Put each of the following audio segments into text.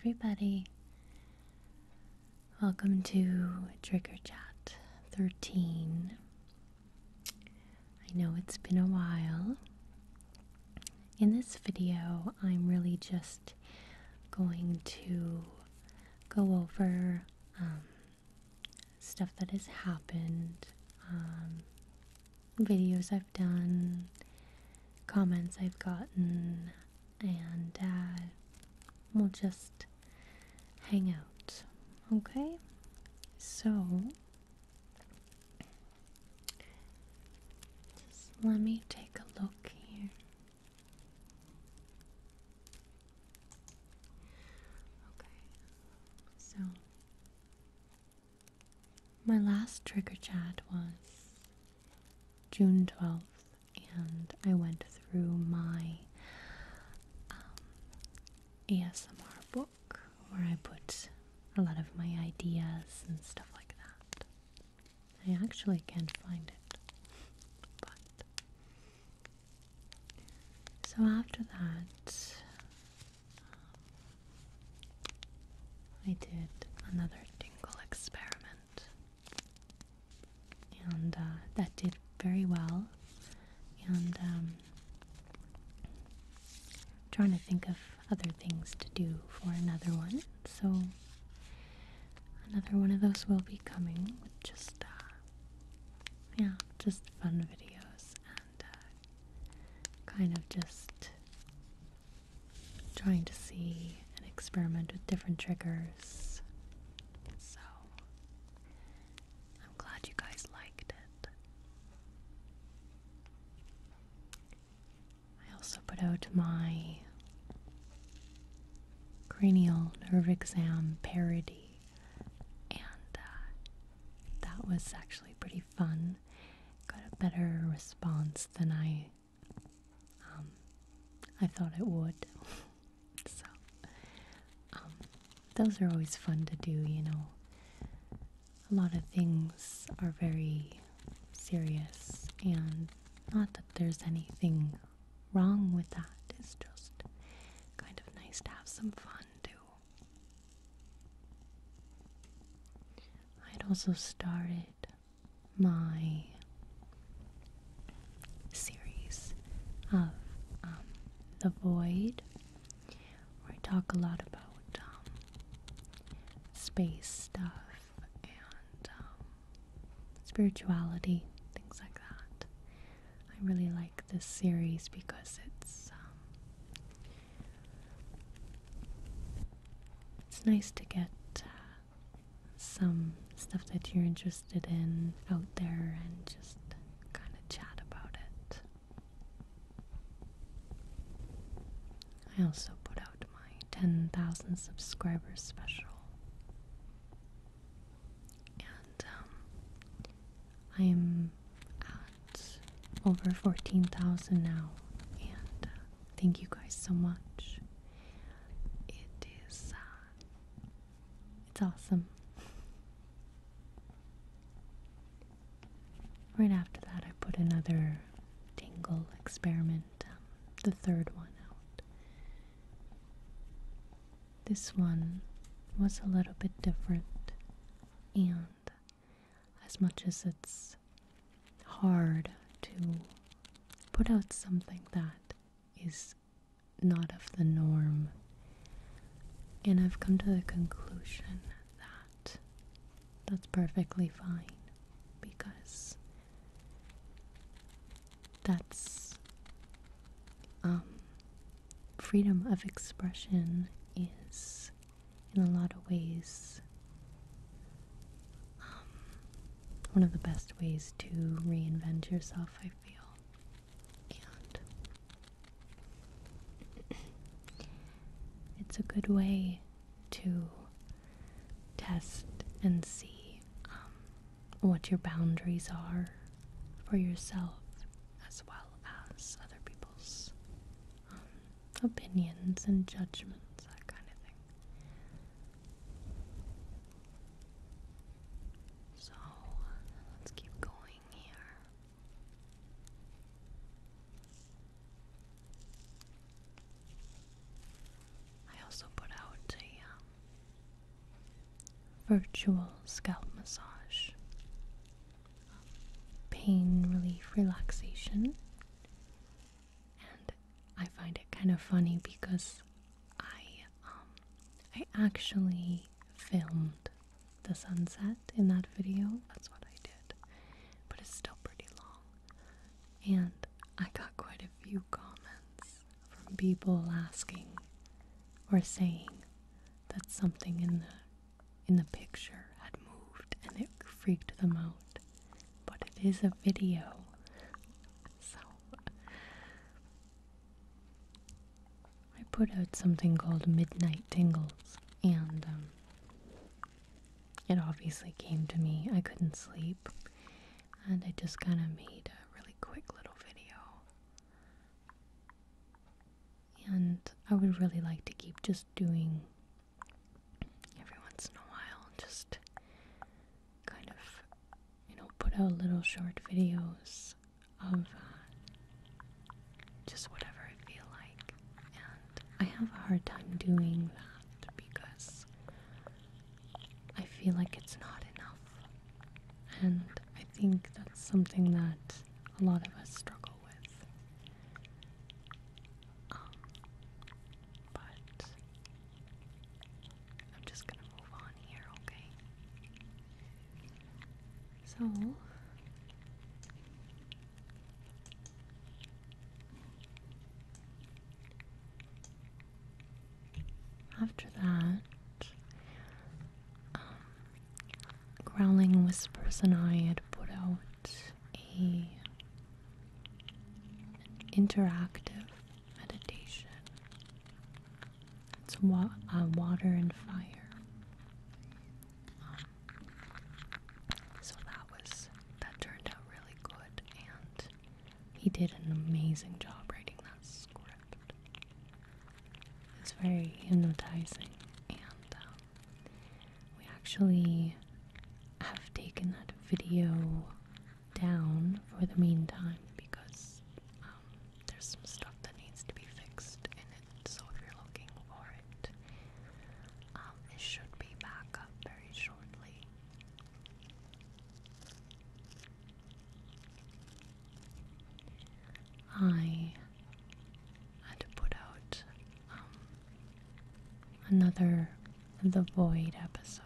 everybody. Welcome to TriggerChat 13. I know it's been a while. In this video, I'm really just going to go over stuff that has happened, videos I've done, comments I've gotten, and we'll just hang out. Okay? So, just let me take a look here. Okay, so my last trigger chat was June 12th, and I went through my ASMR book where I put a lot of my ideas and stuff like that. I actually can't find it, but so after that, I did another tingle experiment, and that did very well. And trying to think of other things to do for another one, so another one of those will be coming with just just fun videos and kind of just trying to see and experiment with different triggers. So I'm glad you guys liked it. I also put out my cranial nerve exam parody, and that was actually pretty fun. Got a better response than I thought it would. So those are always fun to do, you know. A lot of things are very serious, and not that there's anything wrong with that. It's just kind of nice to have some fun too. I'd also started my series of The Void, where I talk a lot about space stuff and spirituality, things like that. I really like this series because it's nice to get some stuff that you're interested in out there and just kind of chat about it. I also put out my 10,000 subscribers special, and I am at over 14,000 now, and thank you guys so much. It's awesome. Right after that, I put another tingle experiment, the third one out. This one was a little bit different, and as much as it's hard to put out something that is not of the norm, and I've come to the conclusion that that's perfectly fine, because that's freedom of expression is in a lot of ways one of the best ways to reinvent yourself, I feel. And it's a good way to test and see what your boundaries are for yourself, as well as other people's opinions and judgments, that kind of thing. So let's keep going here. I also put out a virtual scalp massage, pain relief relaxation. And I find it kind of funny because I actually filmed the sunset in that video. That's what I did. But it's still pretty long. And I got quite a few comments from people asking or saying that something in the picture had moved and it freaked them out. But it is a video. So I put out something called Midnight Tingles, and it obviously came to me. I couldn't sleep, and I just kind of made a really quick little video. And I would really like to keep just doing every once in a while, just kind of, put out little short videos of just whatever I feel like. And I have a hard time doing that because I feel like it's not enough. And I think that's something that a lot of us struggle with. But I'm just gonna move on here, okay? So after that, Growling Whispers and I had put out an interactive meditation. It's water and fire. So that turned out really good, and he did an amazing job writing that script. It's very hypnotizing, and we actually have taken that video down for the meantime because there's some stuff that needs to be fixed in it. So if you're looking for it, it should be back up very shortly. I had to put out another The Void episode,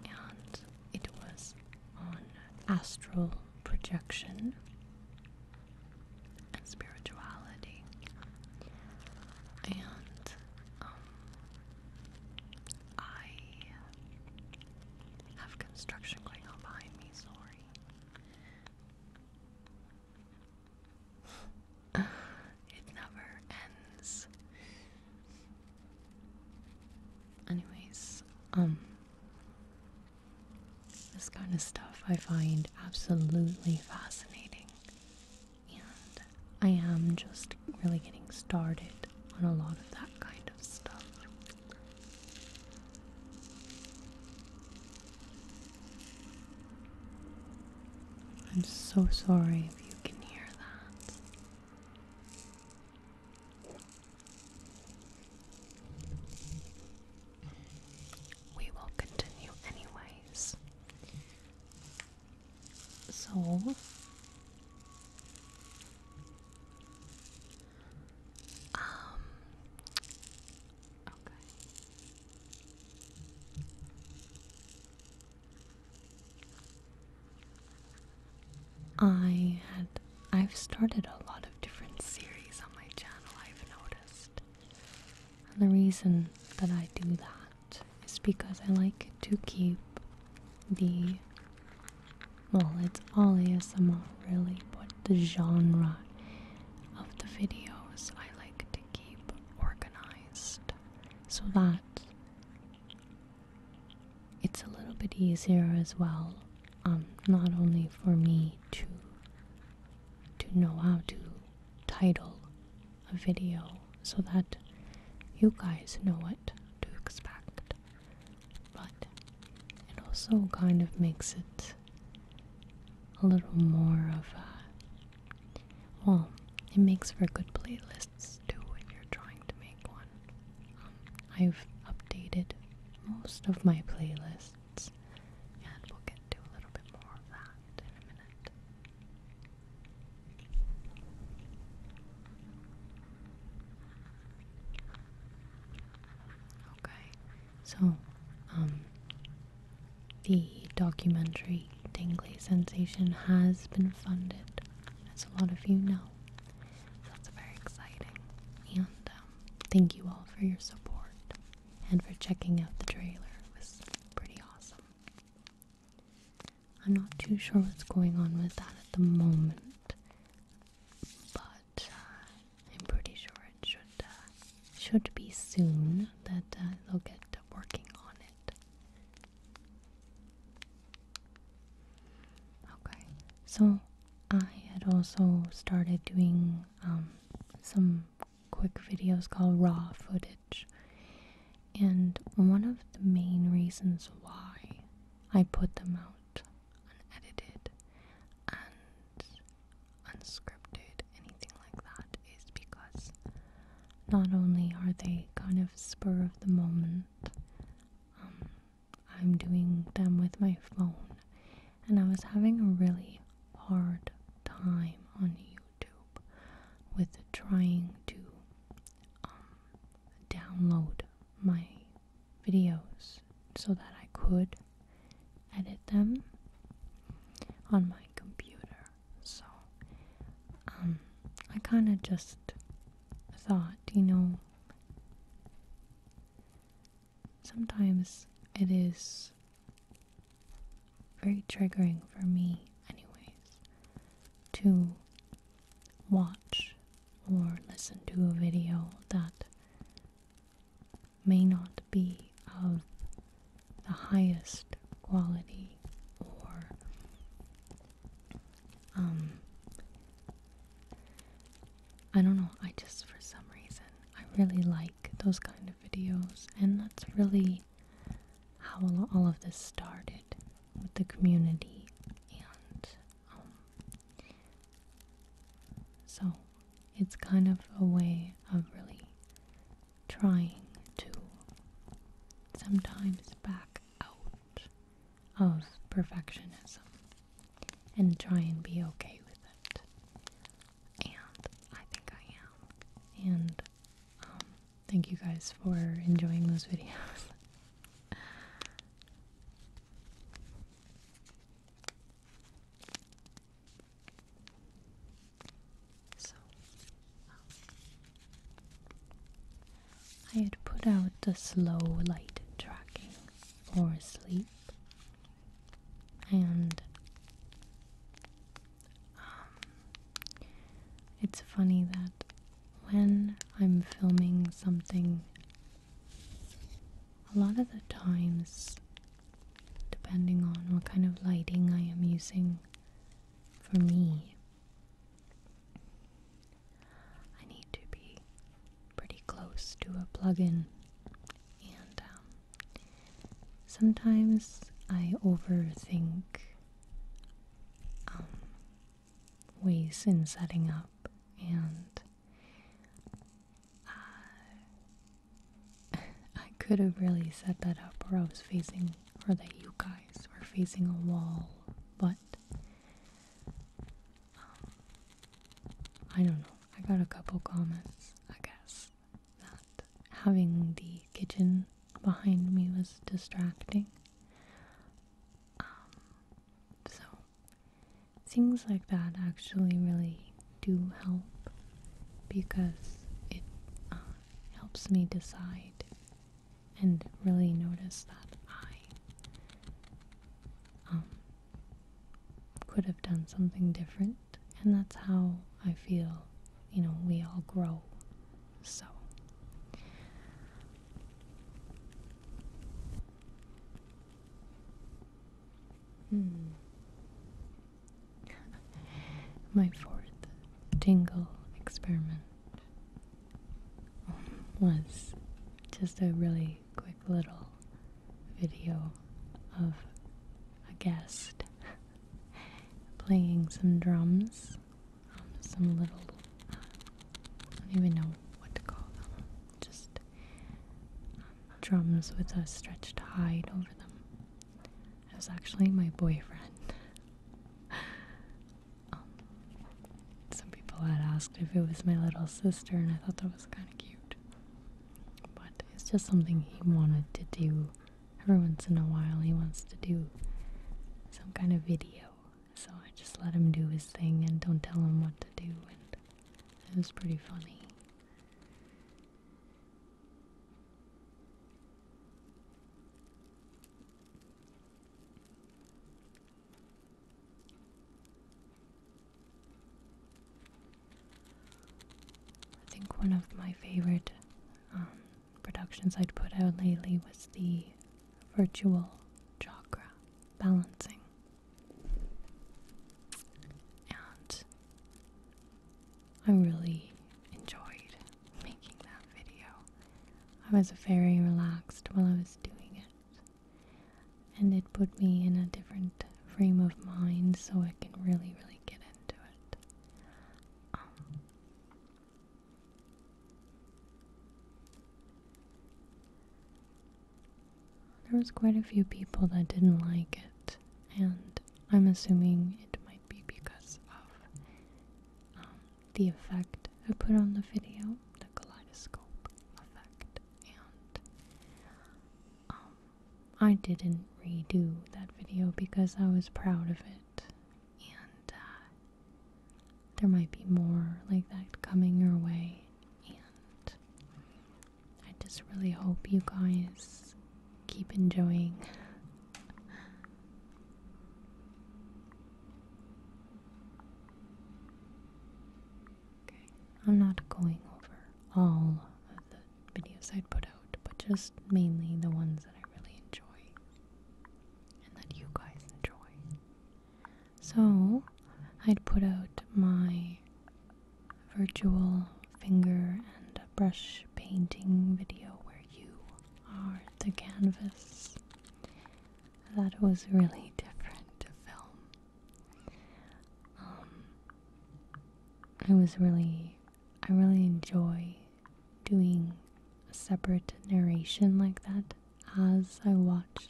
and it was on astral projection and spirituality. And I have construction going on behind me, sorry. It never ends. Anyways, this kind of stuff I find absolutely fascinating, and I am just really getting started on a lot of that kind of stuff. I'm so sorry if you can hear that. We will continue anyways. So, okay. I've started a lot of different series on my channel, I've noticed. And the reason that I do that is because I like to keep it's all ASMR really, but the genre of the videos I like to keep organized so that it's a little bit easier as well, not only for me to know how to title a video so that you guys know what to expect, but it also kind of makes it a little more of it makes for good playlists too if you're trying to make one. I've updated most of my playlists, and we'll get to a little bit more of that in a minute. Okay, so the documentary Tingly Sensation has been funded, as a lot of you know. So that's very exciting. And thank you all for your support and for checking out the trailer. It was pretty awesome. I'm not too sure what's going on with that at the moment, but I'm pretty sure it should be soon that they'll get working on it. Okay, so I had also started doing some quick videos called raw footage, and one of the main reasons why I put them out unedited and unscripted, anything like that, is because not only are they kind of spur of the moment, I'm doing them with my phone, and I was having a really hard time on YouTube with trying to download my videos so that I could edit them on my computer. So I kind of just thought, sometimes it is very triggering for me anyways to watch or listen to a video that may not be of the highest quality, or I don't know, I just, for some reason, I really like those kind of videos, and that's really how all of this started with the community. And so it's kind of a way of really trying to sometimes back out of perfectionism and try and be okay with it. And I think I am. And thank you guys for enjoying those videos. So, I had put out the slow light tracking for sleep, and it's funny that when I'm filming something, a lot of the times, depending on what kind of lighting I am using for me, I need to be pretty close to a plugin, and sometimes I overthink ways in setting up, and I could have really set that up where I was facing, or that you guys were facing a wall, but I don't know, I got a couple comments, I guess, that having the kitchen behind me was distracting. So things like that actually really do help, because it helps me decide and really notice that I could have done something different, and that's how I feel, we all grow. So my fourth tingle experiment was just a really quick little video of a guest playing some drums, some little, I don't even know what to call them, just drums with a stretched hide over them. It was actually my boyfriend. Some people had asked if it was my little sister, and I thought that was kind of cute. But it's just something he wanted to do. Every once in a while he wants to do some kind of video. So I just let him do his thing and don't tell him what to do, and it was pretty funny. I think one of my favorite productions I'd put out lately was the virtual chakra balancing. And I really enjoyed making that video. I was very relaxed while I was doing it. And it put me in a different frame of mind so I can really get into it. There was quite a few people that didn't like it, and I'm assuming it might be because of the effect I put on the video, the kaleidoscope effect, and I didn't redo that video because I was proud of it, and there might be more like that coming your way, and I just really hope you guys keep enjoying. Okay, I'm not going over all of the videos I'd put out, but just mainly the ones that I really enjoy and that you guys enjoy. So I'd put out my virtual finger and brush painting video where you are the canvas. That was really different to film. I really enjoy doing a separate narration like that as I watch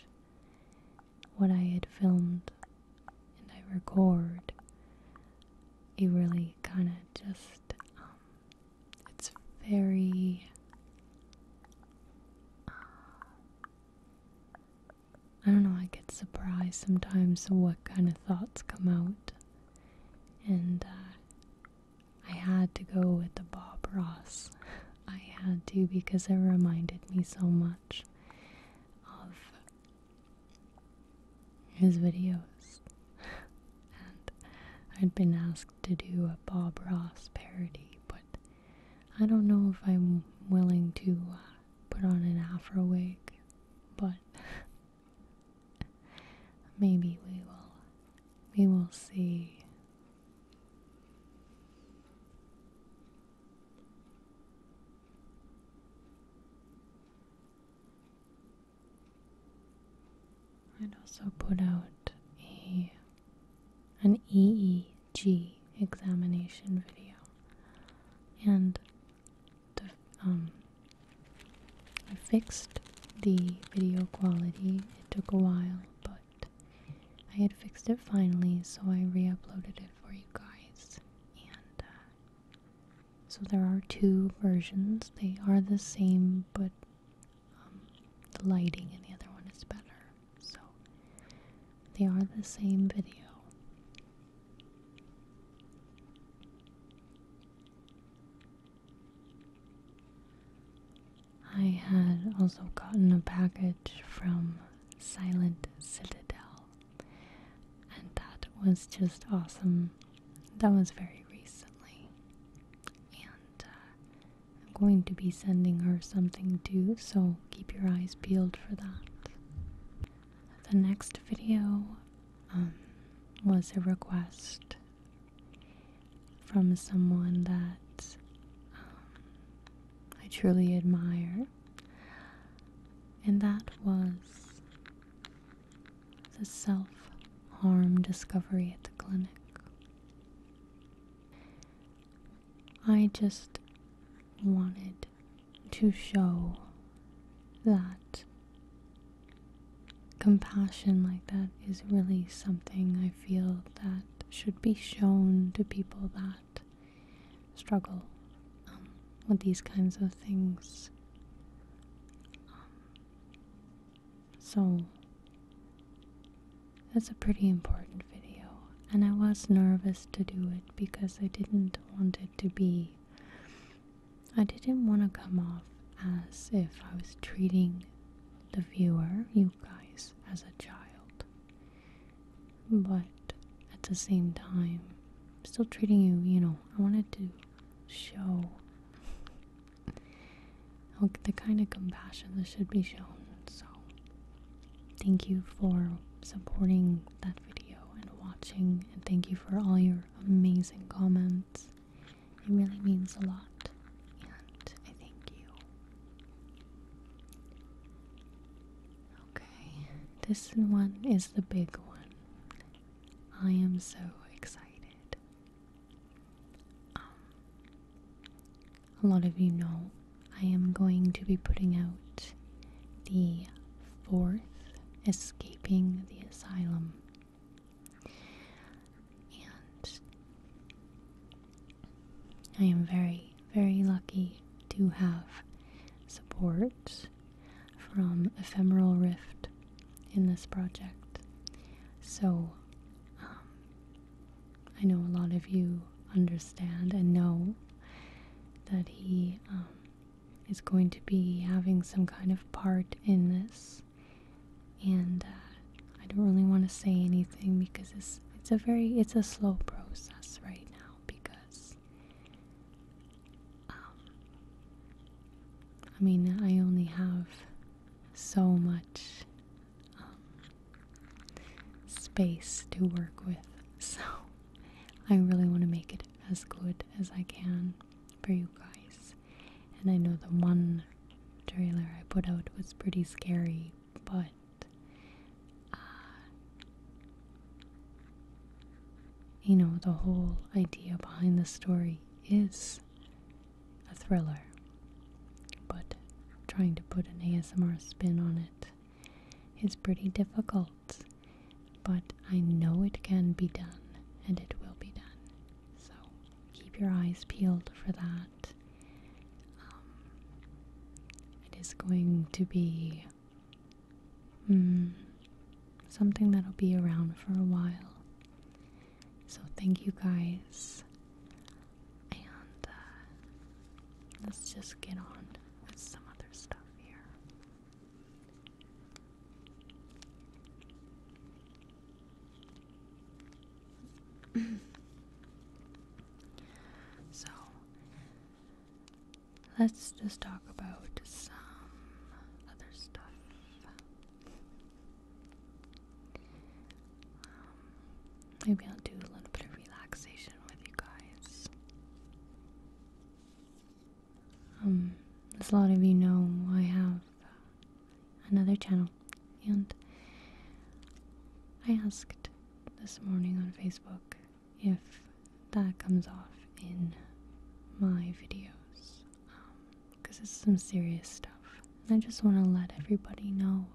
what I had filmed and I record. It really kind of just, it's very, I don't know, I get surprised sometimes at what kind of thoughts come out. And I had to go with the Bob Ross. I had to because it reminded me so much of his videos. And I'd been asked to do a Bob Ross parody, but I don't know if I'm willing to put on an afro wig, but maybe we will see. I'd also put out an EEG examination video, and I fixed the video quality. It took a while, but I had fixed it finally, so I re-uploaded it for you guys. And so there are two versions. They are the same, but the lighting in the other one is better. So they are the same video. I had also gotten a package from Silent Citadel, and that was just awesome. That was very recently, and I'm going to be sending her something too, so keep your eyes peeled for that. The next video was a request from someone that I truly admire, and that was the self-harm discovery at the clinic. I just wanted to show that compassion like that is really something I feel that should be shown to people that struggle with these kinds of things. So that's a pretty important video, and I was nervous to do it because I didn't want it to be, I didn't want to come off as if I was treating the viewer, you guys, as a child, but at the same time still treating you, I wanted to show the kind of compassion that should be shown. So thank you for supporting that video and watching, and thank you for all your amazing comments. It really means a lot, and I thank you. Okay, this one is the big one. I am so excited. A lot of you know I am going to be putting out the 4th Escaping the Asylum, and I am very, very lucky to have support from Ephemeral Rift in this project. So I know a lot of you understand and know that he is going to be having some kind of part in this, and I don't really want to say anything because it's a slow process right now, because I mean, I only have so much space to work with, so I really want to make it as good as I can for you guys. And I know the one trailer I put out was pretty scary, but the whole idea behind the story is a thriller, but trying to put an ASMR spin on it is pretty difficult. But I know it can be done, and it will be done. So keep your eyes peeled for that. It is going to be something that'll be around for a while. So thank you guys, and let's just get on with some other stuff here. So let's just talk about some other stuff. Maybe I'll do a little bit of relaxation with you guys. As a lot of you know, I have another channel, and I asked this morning on Facebook if that comes off in my videos, because it's some serious stuff, and I just want to let everybody know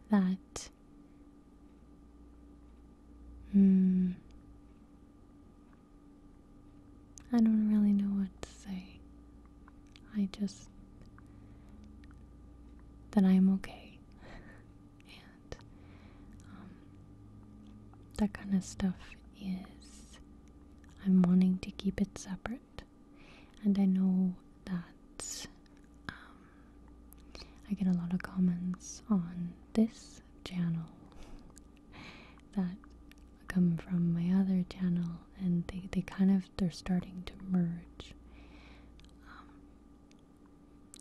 that I don't really know what to say. That I'm okay, and that kind of stuff is, I'm wanting to keep it separate, and I know that I get a lot of comments on this channel that come from my other channel, and they're starting to merge.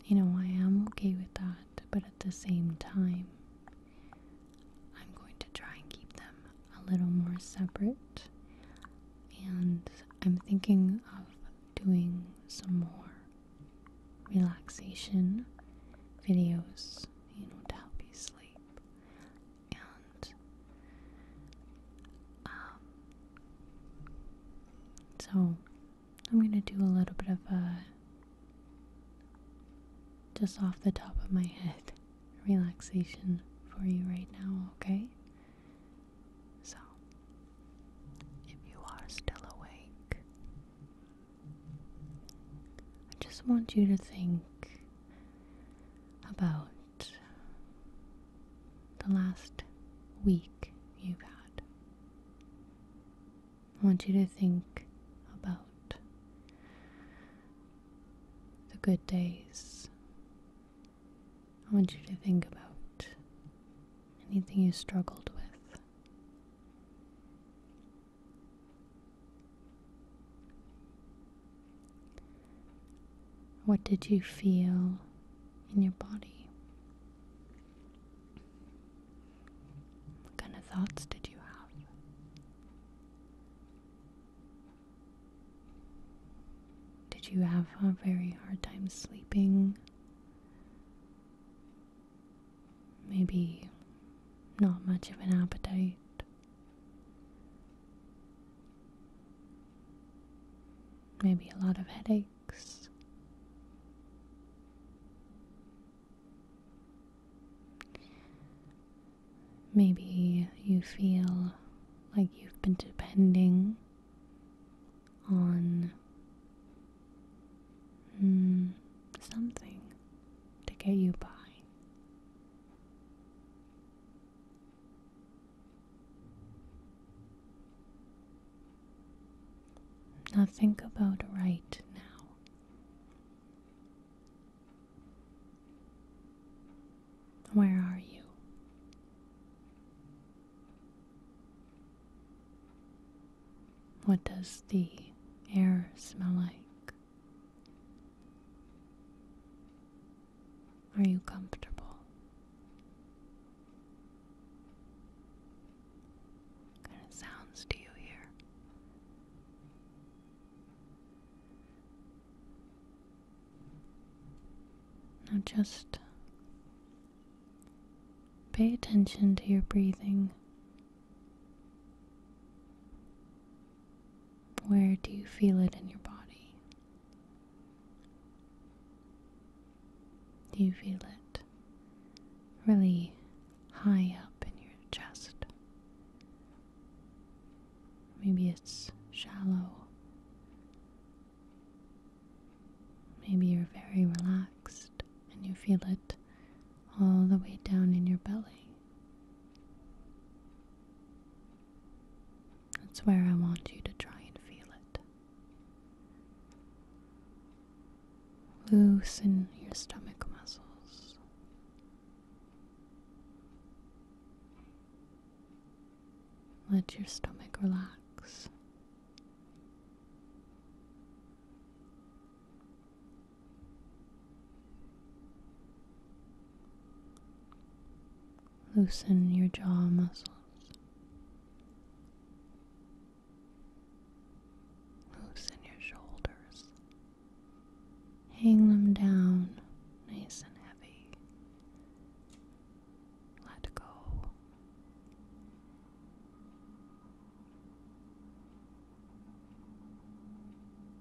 I am okay with that, but at the same time, I'm going to try and keep them a little more separate, and I'm thinking of doing some more relaxation videos, to help you sleep. And so I'm going to do a little bit of a just off the top of my head, relaxation for you right now, okay? So, if you are still awake, I just want you to think about the last week you've had. I want you to think about the good days. I want you to think about anything you struggled with. What did you feel in your body? What kind of thoughts did you have? Did you have a very hard time sleeping? Maybe not much of an appetite? Maybe a lot of headaches? Maybe you feel like you've been depending on something to get you by. Now think about right now. Where are you? What does the air smell like? Are you comfortable? What kind of sounds do you hear? Now just pay attention to your breathing. Where do you feel it in your body? Do you feel it really high up in your chest? Maybe it's shallow. Maybe you're very relaxed and you feel it all the way down in your belly. That's where I want you to try and feel it. Loosen your stomach muscles. Let your stomach relax. Loosen your jaw muscles. Loosen your shoulders. Hang them down nice and heavy. Let go.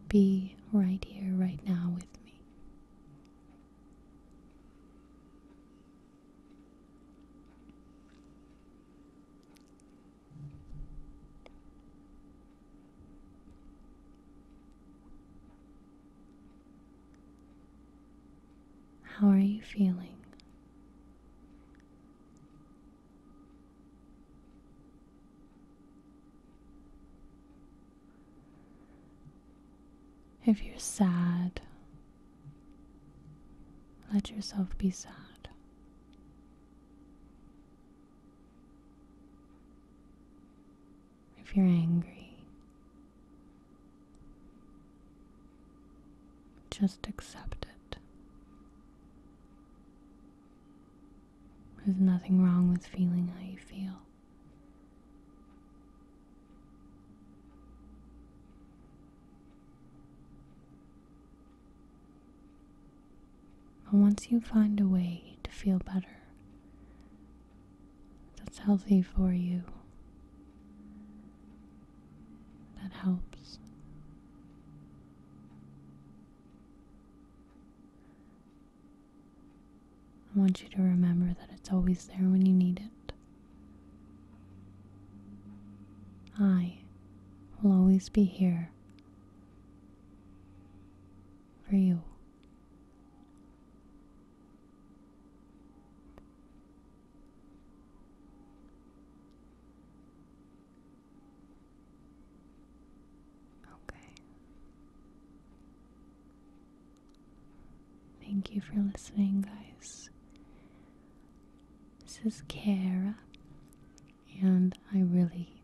Be right here, right now with me. How are you feeling? If you're sad, let yourself be sad. If you're angry, just accept it. There's nothing wrong with feeling how you feel. But once you find a way to feel better, that's healthy for you, that helps. want you to remember that it's always there when you need it. I will always be here for you. Okay. Thank you for listening, guys. This is Kara, and I really